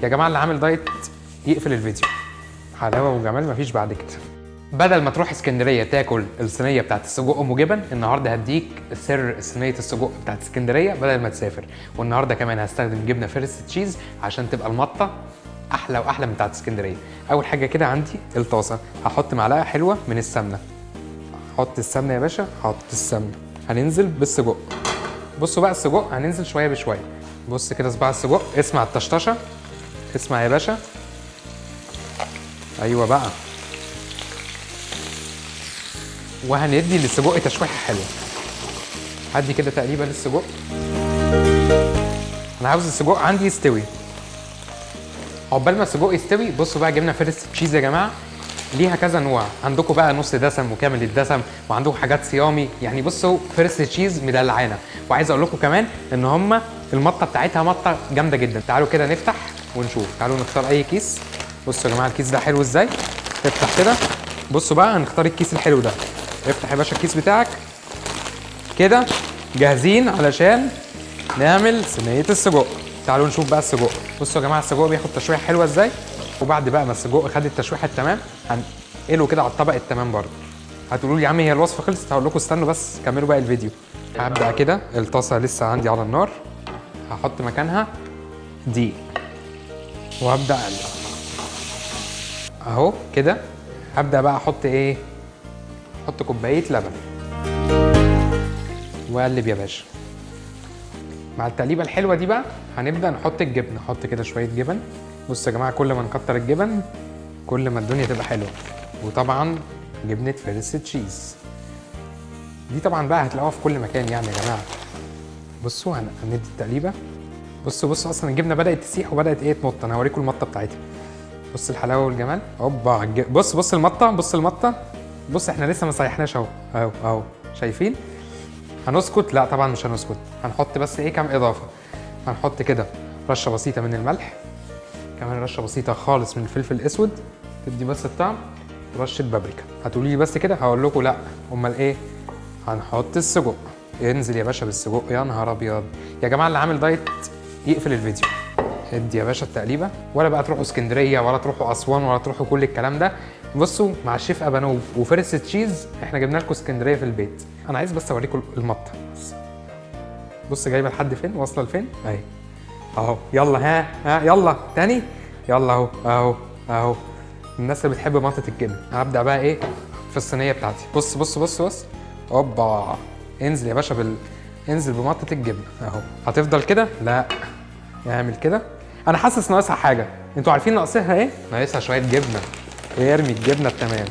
يا جماعه اللي عامل دايت يقفل الفيديو. حلاوه وجمال مفيش بعد كده. بدل ما تروح اسكندريه تاكل الصينيه بتاعت السجق ام جبن، النهارده هديك سر صينيه السجق بتاعت اسكندريه بدل ما تسافر. والنهارده كمان هستخدم جبنه فيرست تشيز عشان تبقى المطه احلى واحلى من بتاعت اسكندريه. اول حاجه كده عندي الطاسه، هحط معلقه حلوه من السمنه. حط السمنه يا باشا، حط السمنه. هننزل بالسجق. بصوا بقى السجق هننزل شويه بشويه. بص كده صباع السجق، اسمع الطشطشه، اسمع يا باشا. ايوه بقى. وهندي للسجق تشويحه حلوه. هدي كده تقريبا للسجق. انا عاوز السجق عندي يستوي. عقبال ما السجق يستوي، بصوا بقى جبنه فيرست تشيز يا جماعه ليها كذا نوع. عندكم بقى نص دسم وكامل الدسم، وعندكم حاجات صيامي. يعني بصوا فيرست تشيز مدلعانا. وعايز اقول لكم كمان ان هم المطه بتاعتها مطه جامده جدا. تعالوا كده نفتح ونشوف. تعالوا نختار اي كيس. بصوا يا جماعه الكيس ده حلو ازاي. افتح كده. بصوا بقى هنختار الكيس الحلو ده. افتح يا باشا الكيس بتاعك كده. جاهزين علشان نعمل صينيه السجق. تعالوا نشوف بقى السجق. بصوا يا جماعه السجق بياخد تشويحه حلوه ازاي. وبعد بقى ما السجق خد التشويحه التمام، هنقله كده على الطبق التمام برضه. هتقولوا لي يا عم هي الوصفه خلصت، هقول لكم استنوا بس كملوا بقى الفيديو. هبدا كده، الطاسه لسه عندي على النار. هحط مكانها دقيق وهبدا اقلب اهو كده. هبدا بقى احط ايه، احط كوبايه لبن واقلب يا باشا. مع التقليبه الحلوه دي بقى هنبدا نحط الجبن. نحط كده شويه جبن. بصوا يا جماعه كل ما نكتر الجبن كل ما الدنيا تبقى حلوه. وطبعا جبنه فيرست تشيز دي طبعا بقى هتلاقوها في كل مكان يعني يا جماعه. بصوا هندي التقليبه. بصوا اصلا الجبنه بدات تسيح وبدات ايه تمط. انا هوريكم المطه بتاعتها. بص الحلاوه والجمال. اوبا بص المطه. بص المطه. بص احنا لسه ما صيحناش اهو اهو شايفين. هنسكت؟ لا طبعا مش هنسكت. هنحط بس ايه كام اضافه. هنحط كده رشه بسيطه من الملح، كمان رشه بسيطه خالص من الفلفل الاسود تدي بس الطعم، رشه بابريكا. هتقولي لي بس كده، هقول لكم لا. امال ايه؟ هنحط السجق. انزل يا باشا بالسجق. يا نهار ابيض يا جماعه اللي عامل دايت يقفل الفيديو. ادي يا باشا التقليبه. ولا بقى تروحوا اسكندريه ولا تروحوا اسوان ولا تروحوا كل الكلام ده. بصوا مع الشيف ابانوب وفيرست تشيز احنا جبنا لكم اسكندريه في البيت. انا عايز بس اوريكم المطه. بص جايبه لحد فين، واصله لفين اهي اهو. يلا ها يلا تاني. يلا اهو. الناس اللي بتحب مطه الجبن. هبدا بقى ايه في الصينيه بتاعتي. بص اوبا. انزل يا باشا انزل بمطه الجبن اهو. هتفضل كده؟ لا اعمل كده. انا حاسس ناقصها حاجه. انتوا عارفين ناقصها ايه؟ ناقصها شويه جبنه. ارمي الجبنه التمام.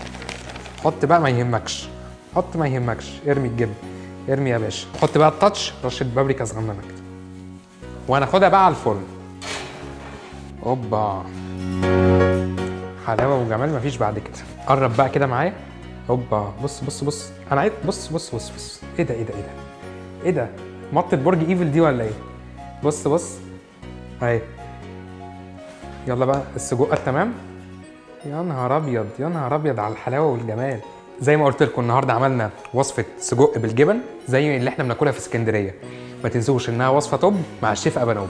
حط بقى ما يهمكش. حط ما يهمكش. ارمي الجبنه. ارمي يا باشا. حط بقى التاتش رشه بابريكا صغننه كده. وهناخدها بقى على الفرن. اوبا. حلاوه وجمال مفيش بعد كده. قرب بقى كده معايا. اوبا. بص انا عايز بص. ايه ده مطه برج ايفل دي ولا ايه؟ بص اهي. يلا بقى السجق التمام. يا نهار ابيض على الحلاوه والجمال. زي ما قلت لكم النهارده عملنا وصفه سجق بالجبن زي اللي احنا بناكلها في اسكندريه. ما تنسوش انها وصفه توب مع الشيف ابانوب.